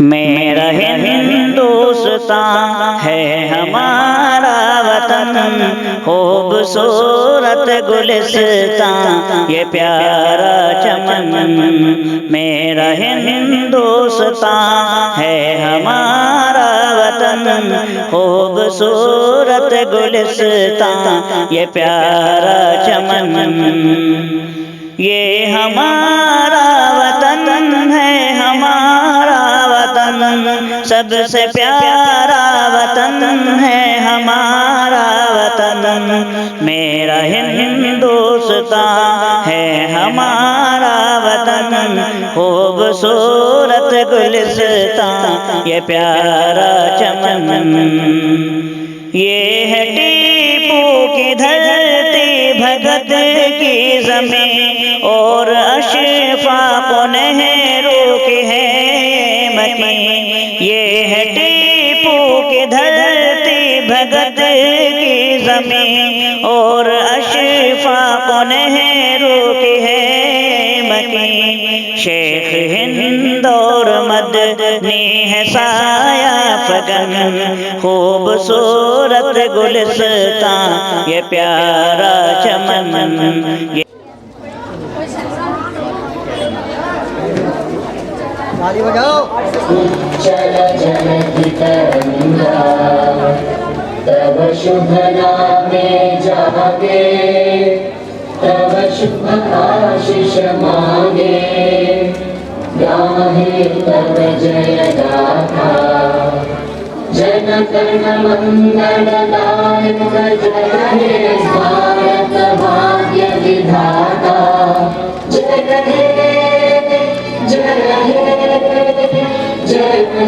मेरा हिंदुस्तान है हमारा वतन, खूबसूरत गुलिस्तान ये प्यारा चमन। मेरा हिंदुस्तान है हमारा वतन, खूबसूरत गुलिस्तान ये प्यारा चमन। ये हमारा वतन है, हमारा वतन सबसे प्यारा वतन है हमारा वतन। मेरा हिंदुस्तान है हमारा वतन, खूबसूरत गुलिस्तान ये प्यारा चमन। ये है टीपू की धरती, भगत की ज़मीं और अशफाक़ नेहरू की है मकीन। ये है टीपू की धरती, भगत की ज़मीन और अशफाक़ नेहरू की है मकीन। शेख हिंद और मदनी है साया फगन, खूबसूरत गुलिस्तान ये प्यारा चमन। ताली बजाओ। चल जनकी तरंगा तब शुभ नामे जागे, तब शुभ आशीष मांगे, गाहे तब जय गाथा। जन गण मंगल दायक जय हे भारत भाग्य विधाता। जय हे जय हे जय हे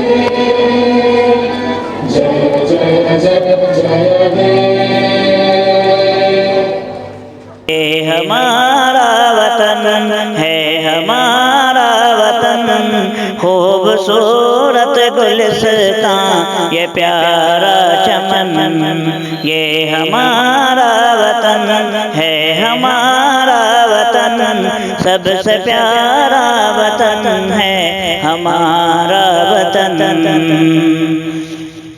जय जय जय जय हे। ये हमारा वतन है हमारा वतन, खूबसूरत गुलिस्तान ये प्यारा चमन। ये हमारा वतन है हमारा वतन, सबसे प्यारा वतन है हमारा वतन।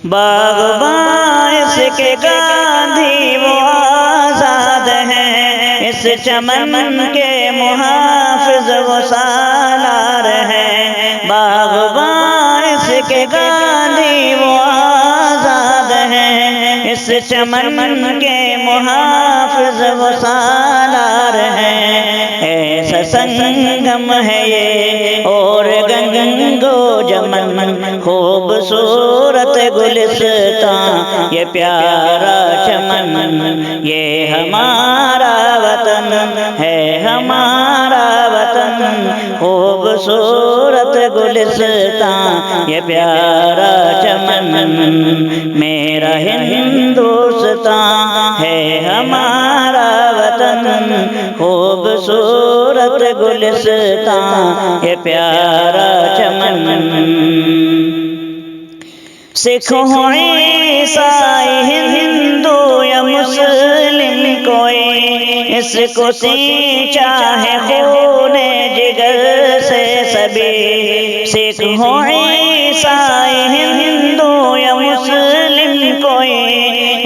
बाग़बान इसके गांधी वो आज़ाद हैं, इस चमन के मुहाफ़िज़ वो सालार हैं। बाग़बान इसके गांधी वो आज़ाद हैं, इस चमन के मुहाफ़िज़ वो सालार हैं। ऐसा संगम है ये और गंगो जमन, खूबसूरत गुलिस्तान ये प्यारा चमन। ये हमारा वतन है हमारा वतन, खूबसूरत गुलिस्तान ये प्यारा चमन। मेरा हिंदुस्तान है हमारा वतन, खूबसूरत गुलिस्तान ये प्यारा चमन। सिख हो ईसाई हिंदू या मुस्लिम कोई, इसको सींचा है खूने जिगर से सभी। सिख हो ईसाई हिंदू या मुस्लिम कोई,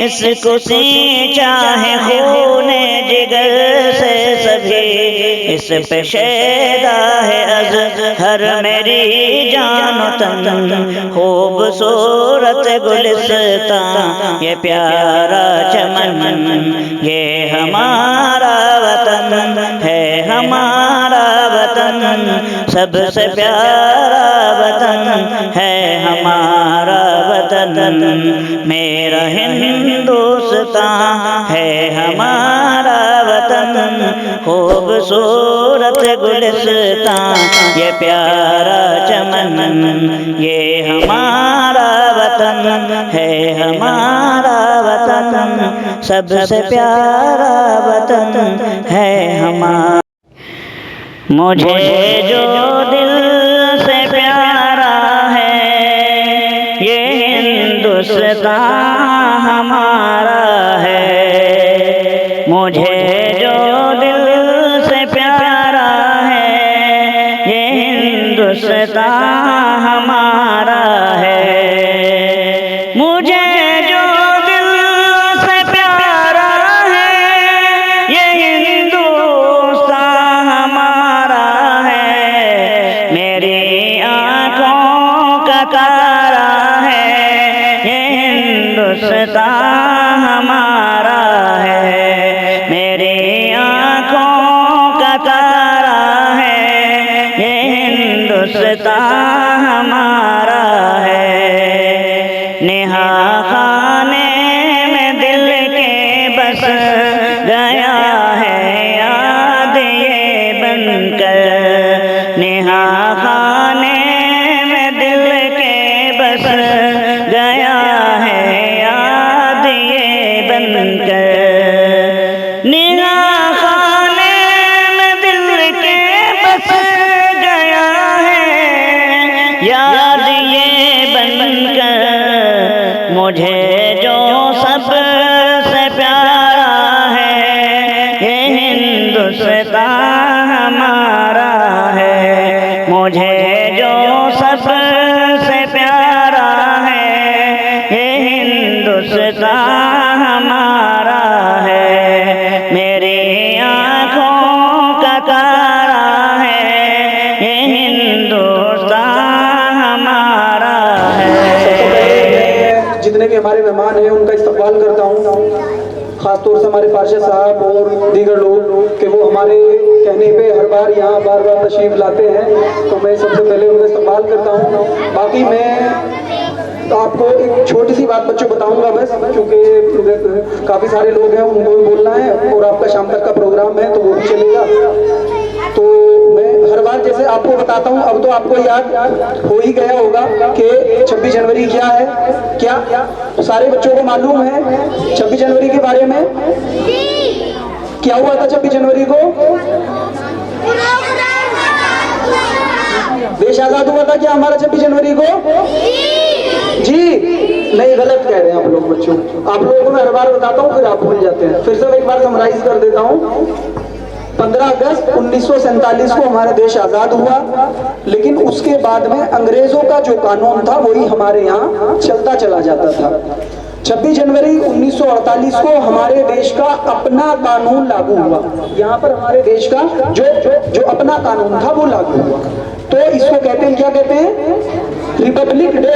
इसको सींचा है खूने जिगर से सभी। इस पे शैदा है अज़हर मेरी जान तन, खूबसूरत गुलिस्तान ये प्यारा चमन। ये हमारा वतन है हमारा वतन, सबसे प्यारा वतन है हमारा वतन। मेरा हिंदुस्तान है हमारा वतन, खूबसूरत गुलिस्तान ये प्यारा चमन। ये हमारा वतन है हमारा वतन, सबसे प्यारा वतन है हमारा। मुझे जो दिल से प्यारा है, ये हिंदुस्तान हमारा है। मुझे जो दिल से प्यारा है, ये हिंदुस्तान हमारा है। मुझे जो दिल से प्यारा है, ये हिंदुस्तान हमारा है। मेरी आँखों का तारा है, ये हिंदुस्तान हमारा है। मेरी आँखों का तारा है, ये हिंदुस्तान हमारा है। नेहा खाने में दिल के बस गया है याद ये बनकर। नेहा खाने में दिल के बस गया है याद ये बनकर। नेहा खाने में दिल के बस गया है याद ये बनकर। मुझे जो सबसे प्यारा है, ये हिंदुस्तान हमारा है। मुझे जो सबसे प्यारा है, ये हिंदुस्तान हमारा है। मेरी आँखों का तारा है, ये हिंदुस्तान हमारा है। जितने भी हमारे मेहमान हैं उनका इस्तकबाल करता हूँ, खासतौर से हमारे पार्षद साहब और दीगर लोग कि वो हमारे कहने पे हर बार यहाँ बार बार तशरीफ लाते हैं, तो मैं सबसे पहले उनका इस्तकबाल करता हूँ। बाकी मैं तो आपको एक छोटी सी बात बच्चों बताऊंगा बस, क्योंकि काफ़ी सारे लोग हैं उनको भी बोलना है और आपका शाम तक का प्रोग्राम है तो वो भी चलेगा। तो मैं हर बार जैसे आपको बताता हूँ, अब तो आपको याद हो ही गया होगा कि 26 जनवरी क्या है। क्या सारे बच्चों को मालूम है 26 जनवरी के बारे में? क्या हुआ था 26 जनवरी को? देश आजाद हुआ था क्या हमारा 26 जनवरी को? जी नहीं, गलत कह रहे हैं आप लोग बच्चों। आप लोगों को मैं हर बार बताता हूँ फिर आप भूल जाते हैं। फिर से एक बार समराइज कर देता हूँ। 15 अगस्त 1947 को हमारा देश आजाद हुआ, लेकिन उसके बाद में अंग्रेजों का जो कानून था वही हमारे यहाँ चलता चला जाता था। 26 जनवरी 1948 को हमारे देश का अपना कानून लागू हुआ। यहाँ पर हमारे देश का जो अपना कानून था वो लागू हुआ। तो इसको कहते हैं, क्या कहते हैं? रिपब्लिक डे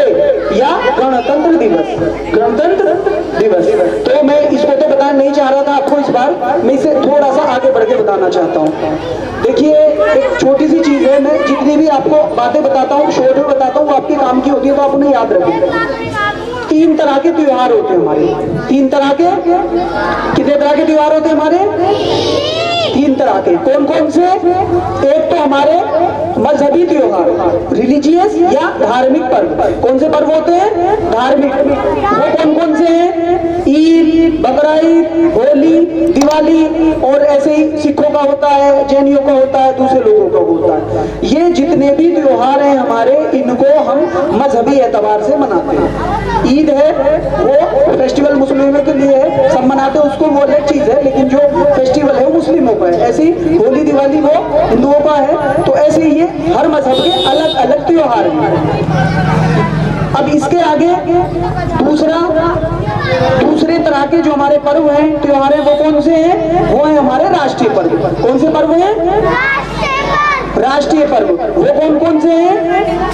या गणतंत्र दिवस। गणतंत्र दिवस। तो मैं इसको तो बताना नहीं चाह रहा था आपको इस बार, मैं इसे थोड़ा सा आगे बढ़ के बताना चाहता हूँ। देखिए एक छोटी सी चीज है, मैं जितनी भी आपको बातें बताता हूँ, शोर में बताता हूँ, आपके काम की होती है तो आप उन्हें याद रखें। 3 तरह के त्योहार होते हैं हमारे। 3 तरह के, कितने तरह के त्योहार होते हैं हमारे? 3 तरह के। कौन कौन से? एक तो हमारे मजहबी त्योहार, रिलीजियस या धार्मिक पर्व। कौन से पर्व होते हैं? धार्मिक। वो कौन कौन से हैं? ईद, बकरा ईद, होली, दिवाली, और ऐसे ही सिखों का होता है, जैनियों का होता है, दूसरे लोगों का होता है। ये जितने भी त्योहार हैं हमारे, इनको हम मजहबी एतबार से मनाते हैं। ईद है वो फेस्टिवल मुस्लिमों के लिए है, सब मनाते हैं उसको, वो अलग चीज है, लेकिन जो फेस्टिवल है वो मुस्लिमों का है। ऐसे ही होली दिवाली वो हिंदुओं का है। तो ऐसे ही ये हर मजहब के अलग अलग त्योहार हैं। अब इसके आगे दूसरे तरह के जो हमारे पर्व हैं, त्योहार हैं, वो कौन से हैं? वो है हमारे राष्ट्रीय पर्व। कौन से पर्व हैं? राष्ट्रीय पर्व। वो कौन कौन से हैं?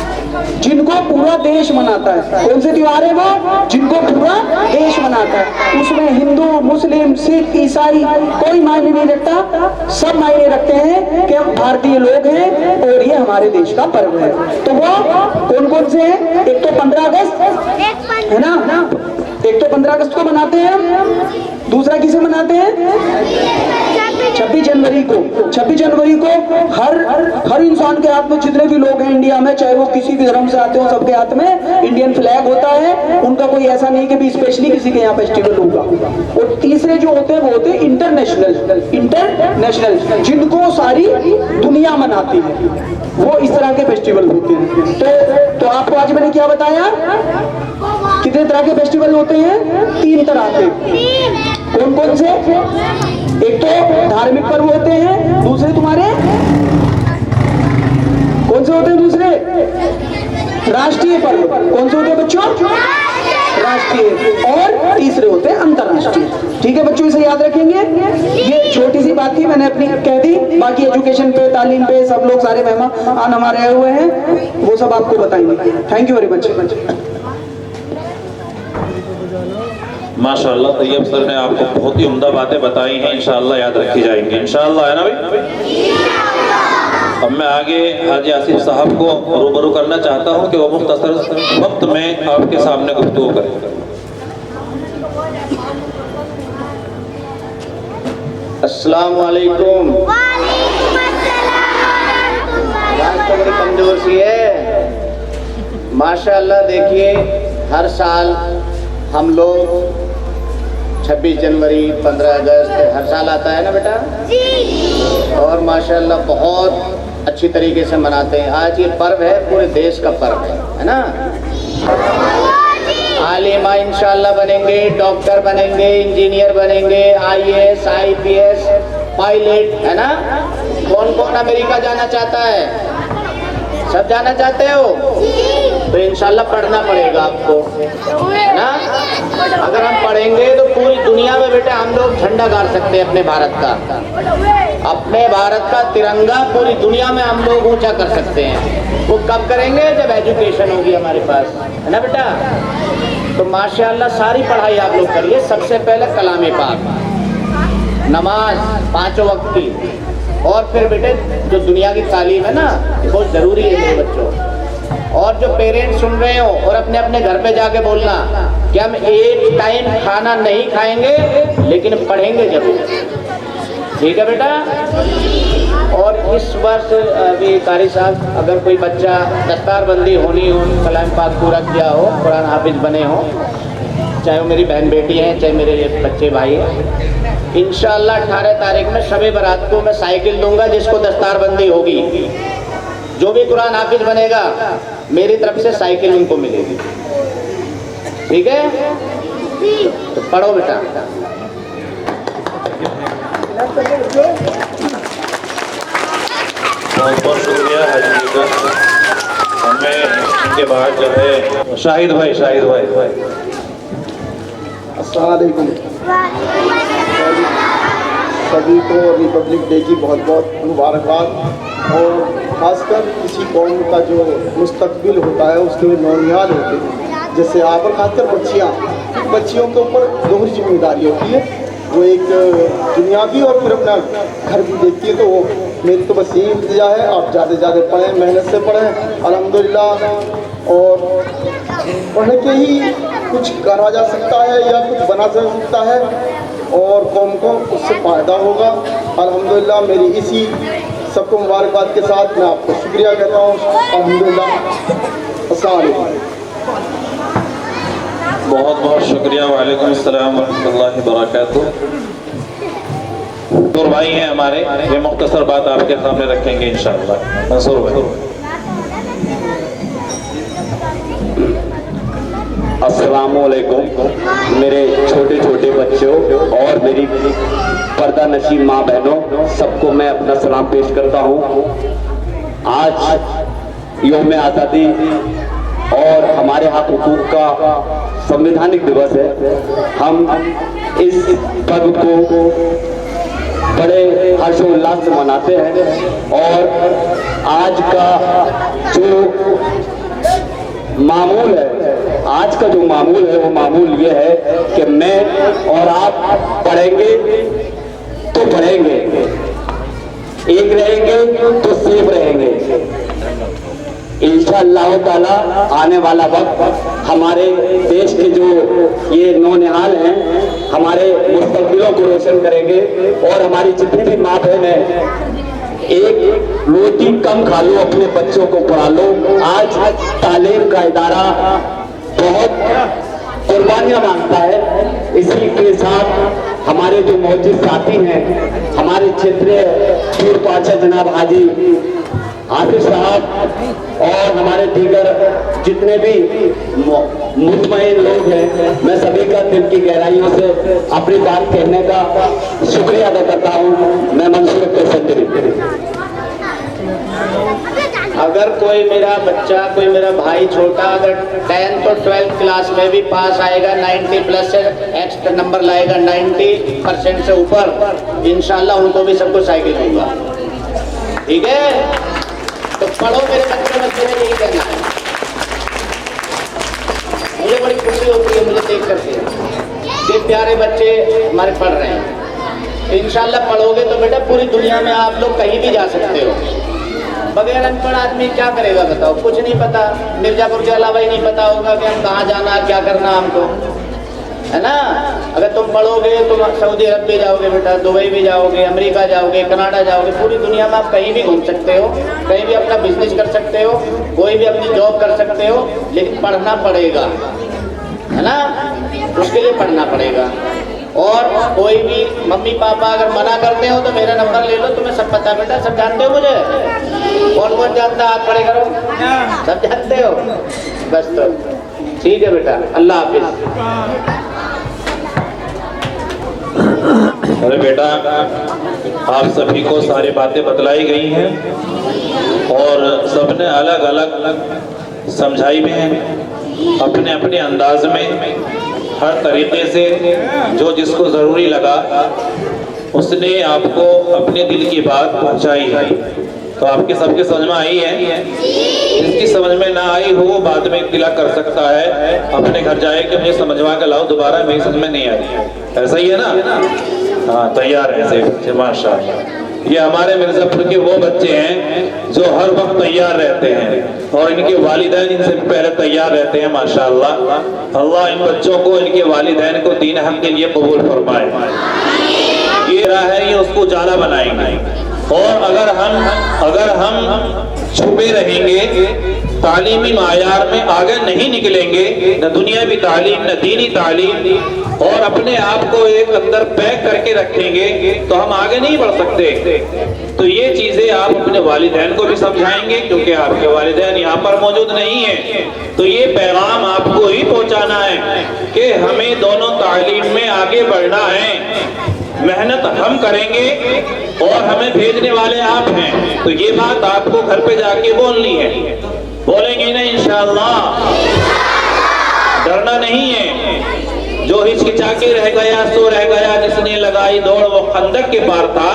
जिनको पूरा देश मनाता है। कौन से त्योहार है वो? जिनको पूरा देश मनाता है। उसमें हिंदू, मुस्लिम, सिख, ईसाई कोई मायने नहीं रखता, सब मायने रखते हैं कि हम भारतीय लोग हैं और ये हमारे देश का पर्व है। तो वो कौन कौन से हैं? एक तो 15 अगस्त है ना, एक तो 15 अगस्त को मनाते हैं। दूसरा किसे मनाते हैं? 26 जनवरी को। 26 जनवरी को हर इंसान के हाथ में, जितने भी लोग हैं इंडिया में, चाहे वो किसी भी धर्म से आते हो, सबके हाथ में इंडियन फ्लैग होता है। उनका कोई ऐसा नहीं कि भी स्पेशली किसी के यहाँ फेस्टिवल होगा। और तीसरे जो होते हैं वो होते हैं इंटरनेशनल, जिनको सारी दुनिया मनाती है, वो इस तरह के फेस्टिवल होते हैं। तो आपको आज मैंने क्या बताया? कितने तरह के फेस्टिवल होते हैं? 3 तरह के। कौन कौन से? एक तो धार्मिक पर्व होते हैं, दूसरे तुम्हारे कौन से होते हैं? दूसरे राष्ट्रीय पर्व कौन से होते हैं बच्चों? राष्ट्रीय। और तीसरे होते हैं अंतर्राष्ट्रीय। ठीक है बच्चों, इसे याद रखेंगे। ये छोटी सी बात थी, मैंने अपनी कह दी। बाकी एजुकेशन पे, तालीम पे सब लोग सारे मेहमान हमारे आए हुए हैं, वो सब आपको बताएंगे। Thank you very much. माशाअल्लाह तैयब सर ने आपको बहुत ही उम्दा बातें बताई हैं, इंशाअल्लाह याद रखी जाएंगी इंशाअल्लाह, है ना भाई। अब मैं आगे हाजी आसिफ साहब को रूबरू करना चाहता हूं कि वो मुख्तसर वक्त में आपके सामने गुफ्तगू करें। अस्सलाम वालेकुम। आवाज़ तो बड़ी कमजोर सी है। माशाअल्लाह देखिए, हर साल हम लोग 26 जनवरी, 15 अगस्त हर साल आता है ना बेटा जी। और माशाअल्लाह बहुत अच्छी तरीके से मनाते हैं। आज ये पर्व है, पूरे देश का पर्व है ना। आलिमा इंशाअल्लाह बनेंगे, डॉक्टर बनेंगे, इंजीनियर बनेंगे, IAS, IPS, पायलट, है ना। कौन कौन अमेरिका जाना चाहता है? सब जाना चाहते हो? तो इंशाल्लाह पढ़ना पड़ेगा आपको, है ना। अगर हम पढ़ेंगे तो पूरी दुनिया में बेटा हम लोग झंडा गाड़ सकते हैं अपने भारत का। अपने भारत का तिरंगा पूरी दुनिया में हम लोग ऊंचा कर सकते हैं। वो कब करेंगे? जब एजुकेशन होगी हमारे पास, है ना बेटा। तो माशाअल्लाह सारी पढ़ाई आप लोग करिए। सबसे पहले कलाम पाक, नमाज 5 वक्त की, और फिर बेटे जो दुनिया की तालीम है ना, बहुत ज़रूरी है मेरे बच्चों। और जो पेरेंट्स सुन रहे हो, और अपने अपने घर पे जाके बोलना कि हम एक टाइम खाना नहीं खाएंगे लेकिन पढ़ेंगे जरूर। ठीक है बेटा। और इस वर्ष अभी कारी साहब, अगर कोई बच्चा दस्तारबंदी होनी हो, कलाम पाक पूरा किया हो, कुरान हाफिज बने हो, चाहे वो मेरी बहन बेटी है, चाहे मेरे बच्चे भाई हैं, इंशाअल्लाह 18 तारीख में शबे बारात को मैं साइकिल दूंगा जिसको दस्तारबंदी होगी। जो भी कुरान हाफिज बनेगा मेरी तरफ से साइकिल उनको मिलेगी। ठीक है, तो पढ़ो बेटा। बहुत बहुत शुक्रिया हाजी जी का। हमें इनके बाद जो है शाहिद भाई अस्सलाम वालेकुम। सभी को रिपब्लिक डे की बहुत बहुत मुबारकबाद। और ख़ासकर किसी कौम का जो मुस्तकबिल होता है उसके नौनिहाल होते हैं, जैसे आप, और खासकर बच्चियों के ऊपर दोहरी जिम्मेदारी होती है। वो एक दुनियावी और फिर अपना घर भी देखती है। तो वो मेरी तो बस यही इंतजा है, आप ज़्यादा से ज़्यादा पढ़ें, मेहनत से पढ़ें अल्हम्दुलिल्लाह। और पढ़ के ही कुछ करा जा सकता है या कुछ बना जा सकता है, और कौम को उससे फ़ायदा होगा अल्हम्दुलिल्लाह। मेरी इसी सबको मुबारकबाद के साथ मैं आपको शुक्रिया कहता हूँ अल्हम्दुलिल्लाह। अस्सलाम वालेकुम। बहुत बहुत शुक्रिया। वालेकुम अस्सलाम वरहमतुल्लाहि वबरकातुहू। मंसूर भाई हैं हमारे, ये मुख्तसर बात आपके सामने रखेंगे इंशाअल्लाह। मंसूर भाई। अस्सलामुअलैकुम मेरे छोटे छोटे बच्चों और मेरी पर्दा नशीब माँ बहनों, सबको मैं अपना सलाम पेश करता हूँ। आज यौम आज़ादी और हमारे हाथ हुकूक का संवैधानिक दिवस है। हम इस पर्व को बड़े हर्षोल्लास से मनाते हैं। और आज का जो मामूल है वो मामूल ये है कि मैं और आप पढ़ेंगे तो पढ़ेंगे, एक रहेंगे तो सेफ रहेंगे इंशाअल्लाह ताला। आने वाला वक्त हमारे देश के जो ये नौनिहाल हैं हमारे मुस्तकबिलों को रोशन करेंगे। और हमारी जितनी भी माँ बहन है, एक रोटी कम खा लो, अपने बच्चों को पढ़ा लो। आज तालीम का इदारा बहुत कुर्बानियां मांगता है। इसी के साथ हमारे जो मौजूद साथी हैं, हमारे क्षेत्रीय पीर पाचा जनाब हाजी आसिफ साहब और हमारे दीगर जितने भी मुतमईन लोग हैं, मैं सभी का दिल की गहराइयों से अपनी बात कहने का शुक्रिया अदा करता हूँ। मैं मंसूर अगर कोई मेरा बच्चा, कोई मेरा भाई छोटा अगर 10th और 12th क्लास में भी पास आएगा, 90 प्लस से एक्स्ट्रा नंबर लाएगा, 90% से ऊपर, इंशाल्लाह उनको भी सबको साइकिल दूंगा। ठीक है, तो पढ़ो मेरे बच्चे, बच्चे में यही करना है। मुझे बड़ी खुशी होती है मुझे देख करके ये प्यारे बच्चे हमारे पढ़ रहे हैं। इंशाल्लाह पढ़ोगे तो बेटा पूरी दुनिया में आप लोग कहीं भी जा सकते हो। बगैर अनपढ़ आदमी क्या करेगा बताओ, कुछ नहीं पता, मिर्जापुर के अलावा ही नहीं पता होगा कि हम कहाँ जाना, क्या करना हमको, है ना। अगर तुम पढ़ोगे तो सऊदी अरब भी जाओगे बेटा, दुबई भी जाओगे, अमेरिका जाओगे, कनाडा जाओगे, पूरी दुनिया में आप कहीं भी घूम सकते हो, कहीं भी अपना बिजनेस कर सकते हो, कोई भी अपनी जॉब कर सकते हो, लेकिन पढ़ना पड़ेगा, है ना, उसके लिए पढ़ना पड़ेगा। और कोई भी मम्मी पापा अगर मना करते हो तो मेरा नंबर ले लो, तुम्हें सब पता है बेटा, सब जानते हो मुझे। कौन कौन जानता, हाथ खड़े करो, सब जानते हो, बस तो ठीक है बेटा, अल्लाह हाफिज। अरे बेटा, आप सभी को सारी बातें बतलाई गई हैं और सबने अलग अलग समझाई भी हैं अपने अपने अंदाज में, हर तरीके से जो जिसको ज़रूरी लगा उसने आपको अपने दिल की बात पहुंचाई है। तो आपके सबके समझ में आई है। जिसकी समझ में ना आई हो वो बाद में इत्तला कर सकता है, अपने घर जाए कि मुझे समझवा के लाओ दोबारा, मेरी समझ में नहीं आई। ऐसा ही है ना? हाँ, तैयार है ऐसे बच्चे, माशाअल्लाह। ये हमारे मिर्जापुर के वो बच्चे हैं जो हर वक्त तैयार रहते हैं और इनके वालिदैन इनसे पहले तैयार रहते हैं, माशाअल्लाह। अल्लाह इन बच्चों को, इनके वालिदैन को दीन हक के लिए कबूल फरमाए। ये राह है, ये उसको उजाला बनाएंगे। और अगर हम छुपे रहेंगे, तालीमी मायार में आगे नहीं निकलेंगे, न दुनियावी तालीम न दीनी तालीम, और अपने आप को एक अंदर पैक करके रखेंगे तो हम आगे नहीं बढ़ सकते। तो ये चीजें आप अपने वालिदैन को भी समझाएंगे, क्योंकि आपके वालिदैन यहाँ पर मौजूद नहीं है। तो ये पैगाम आपको ही पहुँचाना है कि हमें दोनों तालीम में आगे बढ़ना है। मेहनत हम करेंगे और हमें भेजने वाले आप हैं। तो ये बात आपको घर पे जाके बोलनी है, बोलेंगे ना इंशाअल्लाह, डरना नहीं है। जो हिचकिचा के रह गया सो रह गया, जिसने लगाई दौड़ वो खंदक के पार था।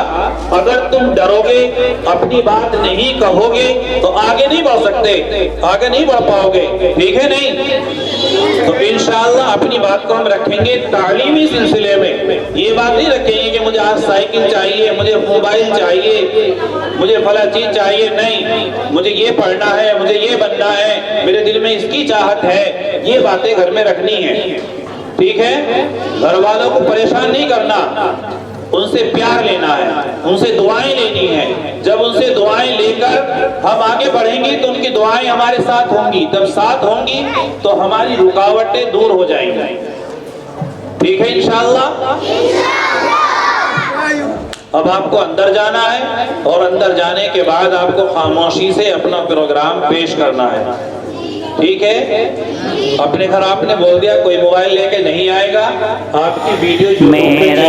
अगर तुम डरोगे, अपनी बात नहीं कहोगे तो आगे नहीं बढ़ सकते, आगे नहीं बढ़ पाओगे, ठीक है नहीं? तो इंशाअल्लाह अपनी बात को हम रखेंगे तालीमी सिलसिले में। ये बात नहीं रखेंगे कि मुझे आज साइकिल चाहिए, मुझे मोबाइल चाहिए, मुझे फला चीज चाहिए, नहीं, मुझे ये पढ़ना है, मुझे ये बनना है, मेरे दिल में इसकी चाहत है। ये बातें घर में रखनी है, ठीक है? घर वालों को परेशान नहीं करना, उनसे प्यार लेना है, उनसे दुआएं लेनी है। जब उनसे दुआएं लेकर हम आगे बढ़ेंगे तो उनकी दुआएं हमारे साथ होंगी। जब साथ होंगी तो हमारी रुकावटें दूर हो जाएंगी, ठीक है इंशाअल्लाह। अब आपको अंदर जाना है और अंदर जाने के बाद आपको खामोशी से अपना प्रोग्राम पेश करना है, ठीक है? अपने घर आपने बोल दिया कोई मोबाइल लेके नहीं आएगा, आपकी वीडियो मेरा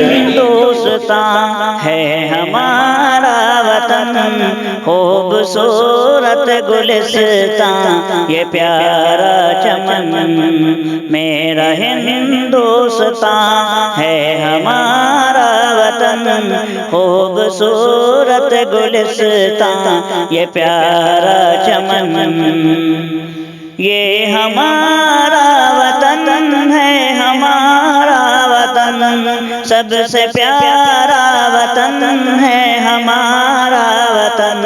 हिंदुस्तान है हमारा वतन, खूबसूरत गुलिस्तान ये प्यारा चमन। मेरा हिंदुस्तान है हमारा वतन, खूबसूरत गुलिस्तान ये प्यारा चमन। ये हमारा वतन है, हमारा वतन सबसे प्यारा वतन है, हमारा वतन।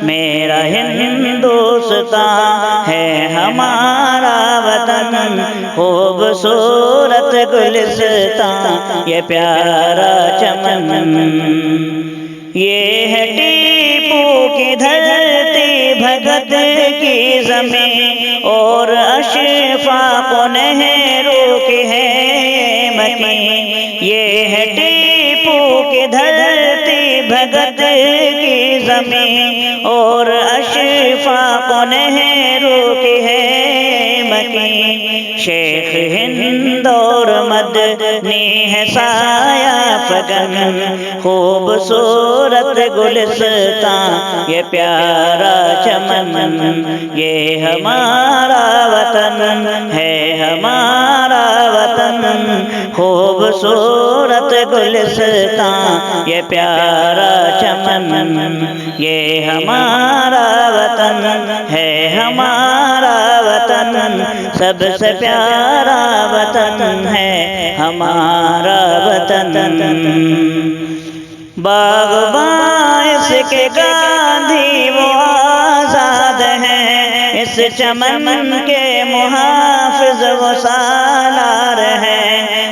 मेरा हिंदुस्तान है हमारा वतन, खूबसूरत गुलिस्तान ये प्यारा चमन। ये है टीपू की धरती, भगत की जमीन और अशफाक नेहरू की है मकीन। ये है टीपू की धरती, भगत की जमीन और अशफाक नेहरू की है मकीन। शेख हिंद और मदनी है साया फगन, खूबसूरत गुलिस्तां ये प्यारा चमन, ये हमारा वतन है, हमारा वतन। खूबसूरत गुलिस्तां ये प्यारा चमन, ये हमारा वतन है, हमारा वतन। सबसे प्यारा वतन है हमारा वतन। बाग़बान इसके गांधी वो आज़ाद हैं, इस चमन के मुहाफ़िज़ वो सालार हैं।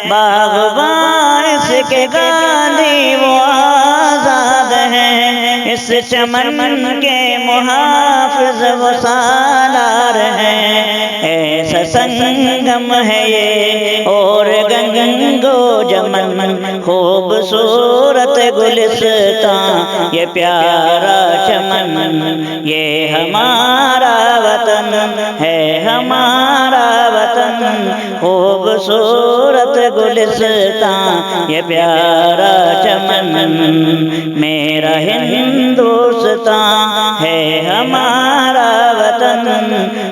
बाग़बान इसके गांधी वो आज़ाद हैं, इस चमन के मुहाफ़िज़ वो सालार हैं। ऐसा संगम है ये और गंगो जमन, खूबसूरत गुलिस्तां ये प्यारा चमन, ये हमारा वतन है, हमारा वतन। खूबसूरत गुलिस्तां ये प्यारा चमन, मेरा हिंदुस्तां है हमारा वतन।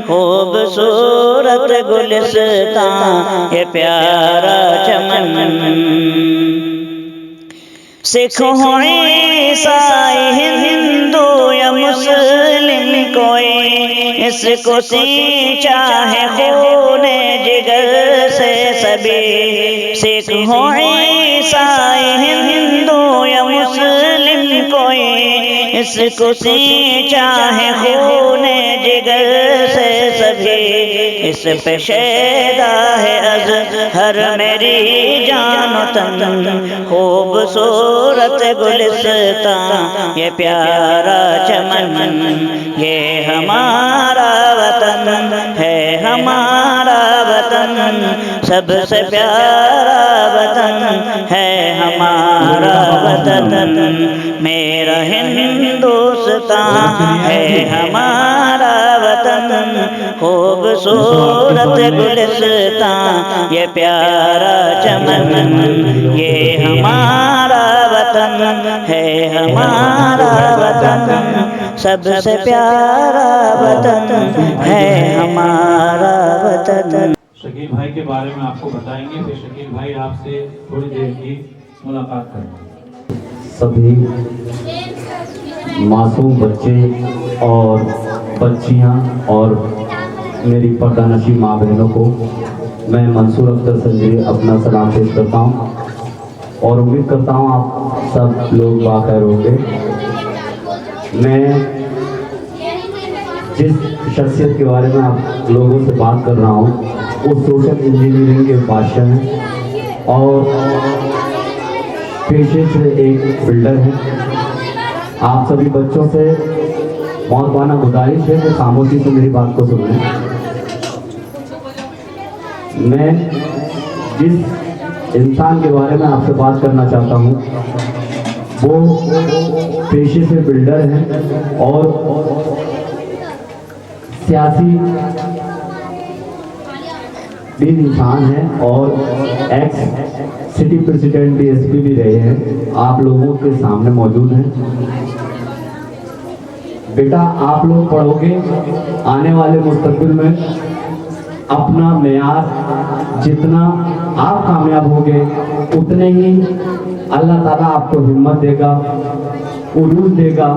खूबसूरत गुलिस्तां ये प्यारा चमन। सिख हो ईसाई हिंदू या मुस्लिम कोई, इसको सींचा है खूने जिगर से सभी। सिख हो ईसाई हिंदू या मुस्लिम कोई, इसको सींचा है खूने जिगर से सभी। इस पे शैदा है अज़हर मेरी जान तन, खूबसूरत गुलिस्तां ये प्यारा चमन, ये हमारा वतन है, हमारा वतन। सबसे प्यारा वतन है हमारा वतन, मेरा हिंदुस्तां है हमारा वतन। खूबसूरत गुलिस्तां ये प्यारा चमन, ये हमारा वतन है, हमारा वतन। सबसे प्यारा वतन है हमारा वतन। शकील भाई के बारे में आपको बताएंगे, फिर शकील भाई आपसे थोड़ी देर की मुलाकात करेंगे। सभी मासूम बच्चे और बच्चियां और मेरी पर्दानशी माँ बहनों को मैं मंसूर अख्तर संजय अपना सलाम पेश करता हूँ और उम्मीद करता हूँ आप सब लोग बाखैर होंगे। मैं जिस शख्सियत के बारे में आप लोगों से बात कर रहा हूँ वो सोशल इंजीनियरिंग के बादशाह हैं और पेशे से एक बिल्डर हैं। आप सभी बच्चों से मौतबाना गुजारिश है कि खामोशी से मेरी बात को सुनें। मैं जिस इंसान के बारे में आपसे बात करना चाहता हूँ वो पेशे से बिल्डर हैं और सियासी भी इंसान हैं और एक्स सिटी प्रेसिडेंट डीएसपी भी रहे हैं। आप लोगों के सामने मौजूद हैं। बेटा आप लोग पढ़ोगे, आने वाले मुस्तकबिल में अपना मेयार जितना आप कामयाब होगे उतने ही अल्लाह ताला आपको हिम्मत देगा, उरूज देगा,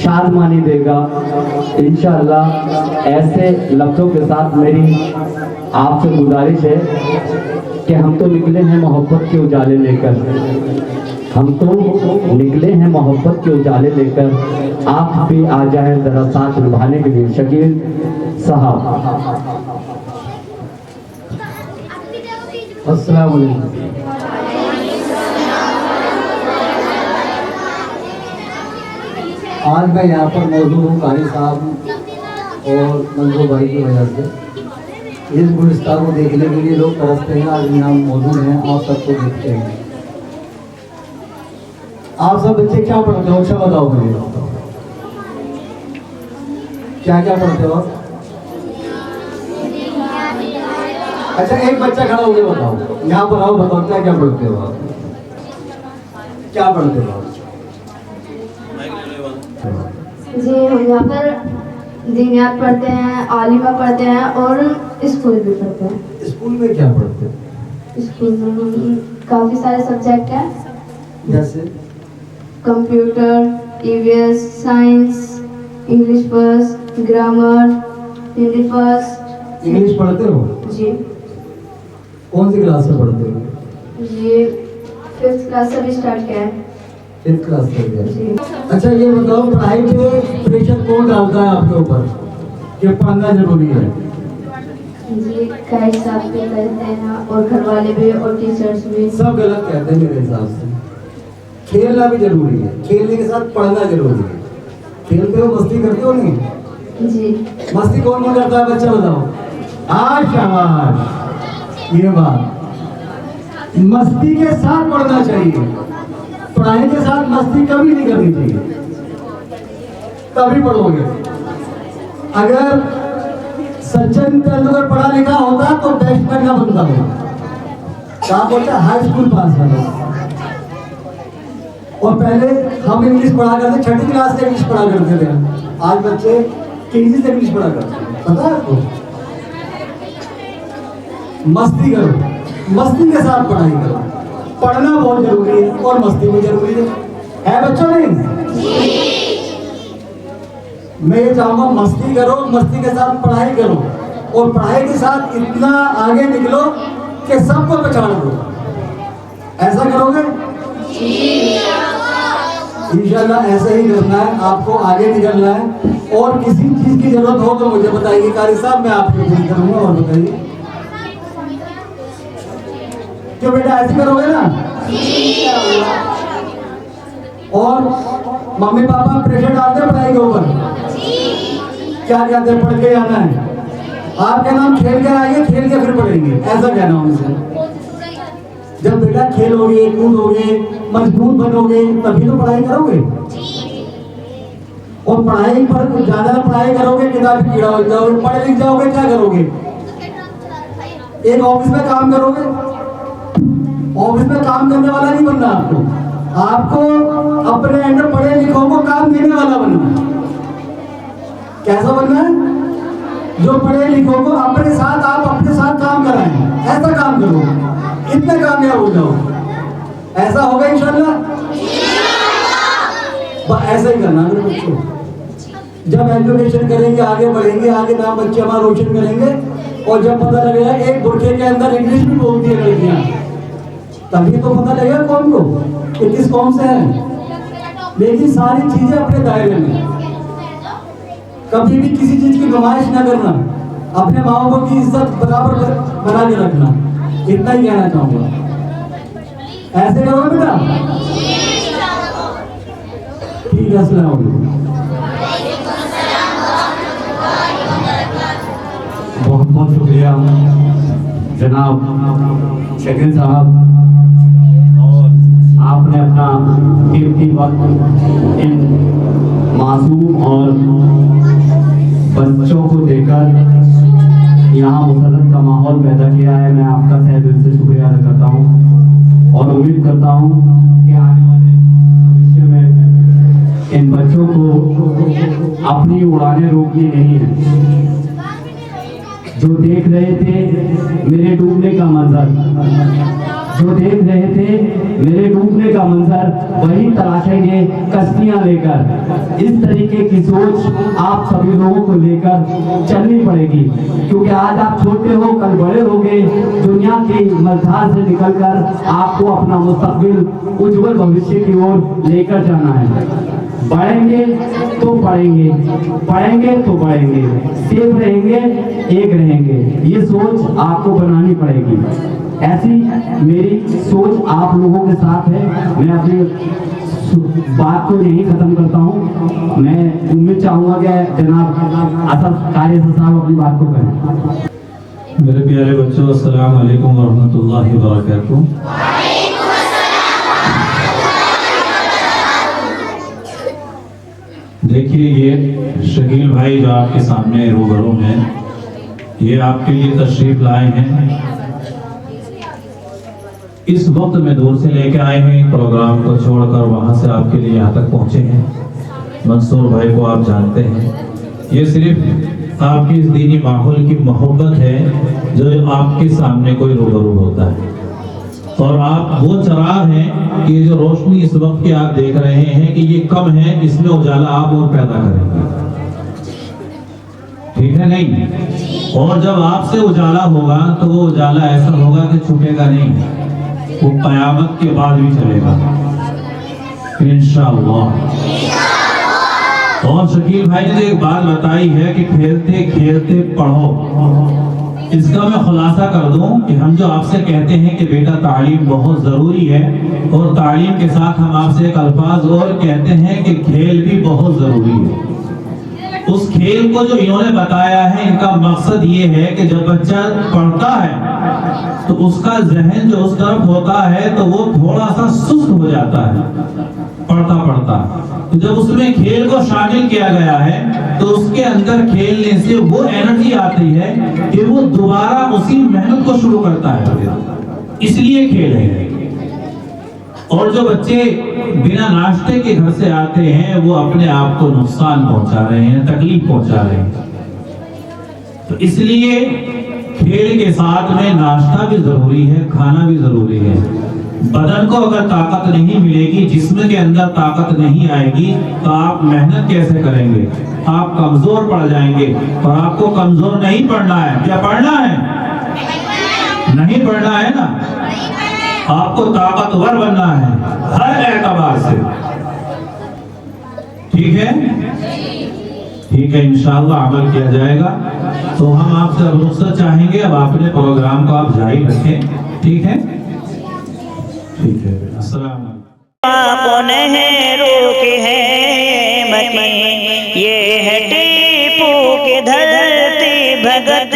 शादमानी देगा। इंशाअल्लाह ऐसे लफ्ज़ों के साथ मेरी आपसे गुजारिश है कि हम तो निकले हैं मोहब्बत के उजाले लेकर, हम तो निकले हैं मोहब्बत के उजाले लेकर। आप भी आ जाएं जरा साथ निभाने के लिए। शकील साहब। अस्सलाम वालेकुम। आज मैं यहाँ पर मौजूद हूँ कारी साहब और मंजू भाई की वजह से। इस गुलिस्तान को देखने के लिए लोग तरसते हैं। आज यहाँ मौजूद हैं, आप सबको देखते हैं। आप सब बच्चे क्या पढ़ते हो? अच्छा बताओ मुझे, क्या क्या पढ़ते हो आप? अच्छा एक बच्चा खड़ा होकर बताओ, यहाँ पर आओ, बताओ क्या पढ़ते हो आप, क्या पढ़ते हो आप? जी हम यहाँ पर दीनियात पढ़ते हैं, आलिमा पढ़ते हैं और स्कूल भी पढ़ते हैं। स्कूल में क्या पढ़ते हो? स्कूल में काफ़ी सारे सब्जेक्ट हैं, जैसे computer, EVS, science, English first, grammar, Hindi first. English पढ़ते हो? जी। कौन सी क्लास में पढ़ते हो? जी 5th क्लास से भी स्टार्ट किया है। 5th क्लास तक गए। जी। अच्छा ये बताओ, पढ़ाई पे प्रेशर कौन डालता है आपके ऊपर कि पढ़ना जरूरी है? जी गाइड साहब भी कहते हैं और घर वाले भी और टीचर्स भी। सब गलत कहते हैं मेरे हिसाब से। खेलना भी जरूरी है, खेलने के साथ पढ़ना जरूरी है। खेलते हो, मस्ती करते हो नहीं? जी। मस्ती कौन कौन करता है बच्चा बताओ? आज शाबाश, ये बात, मस्ती के साथ पढ़ना चाहिए, पढ़ाई के साथ मस्ती कभी नहीं करनी चाहिए, तभी पढ़ोगे। अगर सचिन तेंदुलकर पढ़ा लिखा होता तो बैट्समैन का बनता होगा, कहा बोलता हाई स्कूल पास है। और पहले हम इंग्लिश पढ़ा करते, 6ठी क्लास से इंग्लिश पढ़ा करते थे, आज बच्चे KG से इंग्लिश पढ़ा करते हैं, पता है आपको? मस्ती करो, मस्ती के साथ पढ़ाई करो, पढ़ना बहुत जरूरी है और मस्ती भी जरूरी है बच्चों? नहीं, मैं ये चाहूंगा मस्ती करो, मस्ती के साथ पढ़ाई करो और पढ़ाई के साथ इतना आगे निकलो कि सबको पहचान दो। ऐसा करोगे? इंशाल्लाह ऐसा ही करना है, आपको आगे निकलना है। और किसी चीज की जरूरत हो तो मुझे बताइए कारी साहब, मैं आपकी पूरी करूंगा। और बताइए क्यों बेटा, ऐसे करोगे ना? और मम्मी पापा प्रेशर डालते हैं पढ़ाई के ऊपर, क्या कहते हैं पढ़ के आना है, आपके नाम खेल के आएंगे, खेल के फिर पढ़ेंगे, ऐसा कहना उनसे। जब बेटा खेलोगे, कूदोगे, मजबूत बनोगे तभी तो पढ़ाई करोगे। और पढ़ाई पर ज्यादा पढ़ाई करोगे, किताब कीड़ा हो जाओगे, पढ़ लिख जाओगे, क्या करोगे? एक ऑफिस में काम करोगे, ऑफिस में काम करने वाला नहीं बनना आपको अपने अंडर पढ़े लिखों को काम देने वाला बनना है। कैसा बनना है? जो पढ़े लिखों को अपने साथ, आप अपने साथ काम कराएं, ऐसा काम करो, कितने कामयाब हो जाओ। ऐसा होगा इंशाल्लाह? ऐसा ही करना मेरे बच्चों। जब एजुकेशन करेंगे, आगे बढ़ेंगे, आगे नाम बच्चे हमारा रोशन करेंगे। और जब पता लगेगा एक बुरखे के अंदर इंग्लिश भी बोलती है लड़कियां, तभी तो पता लगेगा कौन को कि किस कौम से है। लेकिन सारी चीजें अपने दायरे में, कभी भी किसी चीज की नुमाइश ना करना, अपने माँ बाप की इज्जत बराबर बना के रखना, इतना ही कहना चाहूंगा। ऐसे करोगे बेटा? ठीक है, अस्सलाम वालेकुम। बहुत बहुत शुक्रिया जनाब शकील साहब, और आपने अपना कीमती वक्त इन मासूम और बच्चों को देकर यहाँ मुसरत का माहौल पैदा किया है। मैं आपका तहे दिल से शुक्रिया अदा करता हूँ और उम्मीद करता हूँ कि आने वाले भविष्य में इन बच्चों को अपनी उड़ानें रोकनी नहीं है। जो देख रहे थे मेरे डूबने का मंजर, जो देख रहे थे मेरे डूबने का मंजर, वही तलाशेंगे कश्तियां लेकर। इस तरीके की सोच आप सभी लोगों को लेकर चलनी पड़ेगी, क्योंकि आज आप छोटे हो, कल बड़े होगे। दुनिया की मझधार से निकलकर आपको अपना मुस्तकबिल, उज्जवल भविष्य की ओर लेकर जाना है। बढ़ेंगे तो पढ़ेंगे, पढ़ेंगे तो बढ़ेंगे, सेफ रहेंगे, एक रहेंगे। ये सोच आपको बनानी पड़ेगी। ऐसी मेरी सोच आप लोगों के साथ है। मैं अपनी बात को यही खत्म करता हूँ। मैं उम्मीद चाहूंगा कि जनाब असद कारी साहब अपनी बात को कहें। मेरे प्यारे बच्चों, अस्सलाम वालेकुम वरहमतुल्लाहि वबरकातुहू। देखिए, ये शकील भाई जो आपके सामने रूबरू हैं, ये आपके लिए तशरीफ लाए हैं, इस वक्त में दूर से लेके आए हैं, प्रोग्राम को छोड़कर वहां से आपके लिए यहाँ तक पहुंचे हैं। मंसूर भाई को आप जानते हैं, ये सिर्फ आपकी इस दीनी माहौल की मोहब्बत है जो आपके सामने कोई रूबरू होता है। और आप वो चराग हैं कि जो रोशनी इस वक्त की आप देख रहे हैं कि ये कम है, इसमें उजाला आप और पैदा करेंगे, ठीक है नहीं? और जब आपसे उजाला होगा तो वो उजाला ऐसा होगा कि छूटेगा नहीं, वो कयामत के बाद भी चलेगा इंशाअल्लाह। और शकील भाई ने एक बात बताई है कि खेलते खेलते पढ़ो। इसका मैं खुलासा कर दूं कि हम जो आपसे कहते हैं कि बेटा तालीम बहुत जरूरी है, और तालीम के साथ हम आपसे एक अल्फाज और कहते हैं कि खेल भी बहुत जरूरी है। उस खेल को जो इन्होंने बताया है, इनका मकसद ये है कि जब बच्चा पढ़ता है तो उसका जहन जो उस तरफ होता है तो वो थोड़ा सा सुस्त हो जाता है पढ़ता पढ़ता। तो जब उसमें खेल को शामिल किया गया है तो उसके अंदर खेलने से वो एनर्जी आती है कि वो दोबारा उसी मेहनत को शुरू करता है, इसलिए खेल है। और जो बच्चे बिना नाश्ते के घर से आते हैं वो अपने आप को नुकसान पहुंचा रहे हैं, तकलीफ पहुंचा रहे हैं। तो इसलिए खेल के साथ में नाश्ता भी जरूरी है, खाना भी जरूरी है। बदन को अगर ताकत नहीं मिलेगी, जिस्म के अंदर ताकत नहीं आएगी, तो आप मेहनत कैसे करेंगे? आप कमजोर पड़ जाएंगे। और आपको कमजोर नहीं पड़ना है, क्या पढ़ना है? नहीं पढ़ना है ना, आपको ताकतवर बनना है हर एतबार से, ठीक है? ठीक है, इंशाअल्लाह अमल किया जाएगा। तो हम आपसे अब रुख्सत चाहेंगे, अब अपने प्रोग्राम को आप जारी रखें, ठीक है? ठीक है, अस्सलाम वालेकुम। नेहरू की है मकी, ये है टीपू की धरती, भगत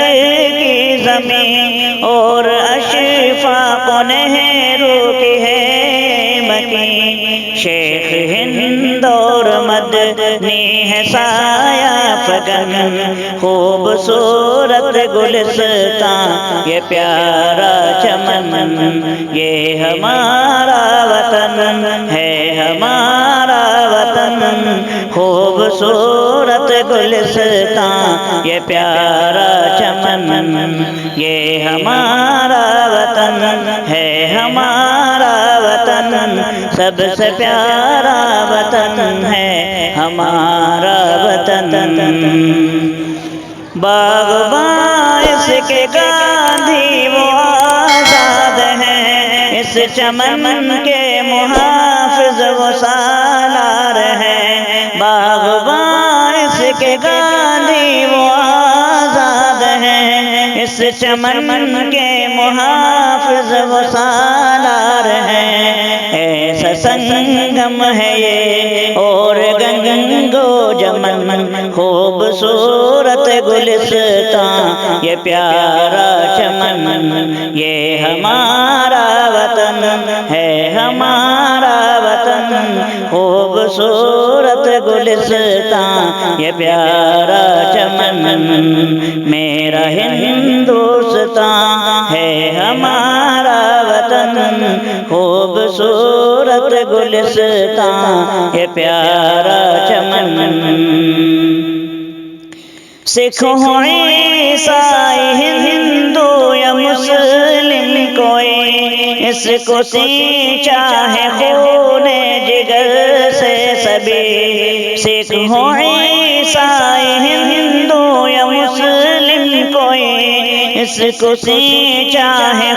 की जमीन, और अशफाक नेहरू की है मकी। शेख हिंद और मदनी है साया फगन, खूबसूरत गुलिस्तां ये प्यारा चमन, ये हमारा वतन है, हमारा वतन। खूबसूरत गुलिस्तां ये प्यारा चमन, ये हमारा वतन है, हमारा वतन। सबसे प्यारा वतन है हमारा वतन। बाग़बान इसके गांधी वो आज़ाद हैं, इस चमन के मुहाफ़िज़ वो सालार हैं। बाग़बान इसके गांधी वो आज़ाद हैं, इस चमन के मुहाफ़िज़ वो सालार हैं। ऐसा संगम है ये और गंगो जमन, खूबसूरत गुलिस्तां ये प्यारा चमन, ये हमारा वतन है, हमारा वतन। खूबसूरत गुलिस्तां ये प्यारा चमन, मेरा हिंदुस्तान है हमारा वतन। खूबसूरत गुलिस्तां ये प्यारा चमन। सिख हो ईसाई हिंदू या मुस्लिम कोई, इसको सींचा है खूने जिगर से सभी। सिख हो ईसाई हिंदू या मुस्लिम कोई, इसको सींचा है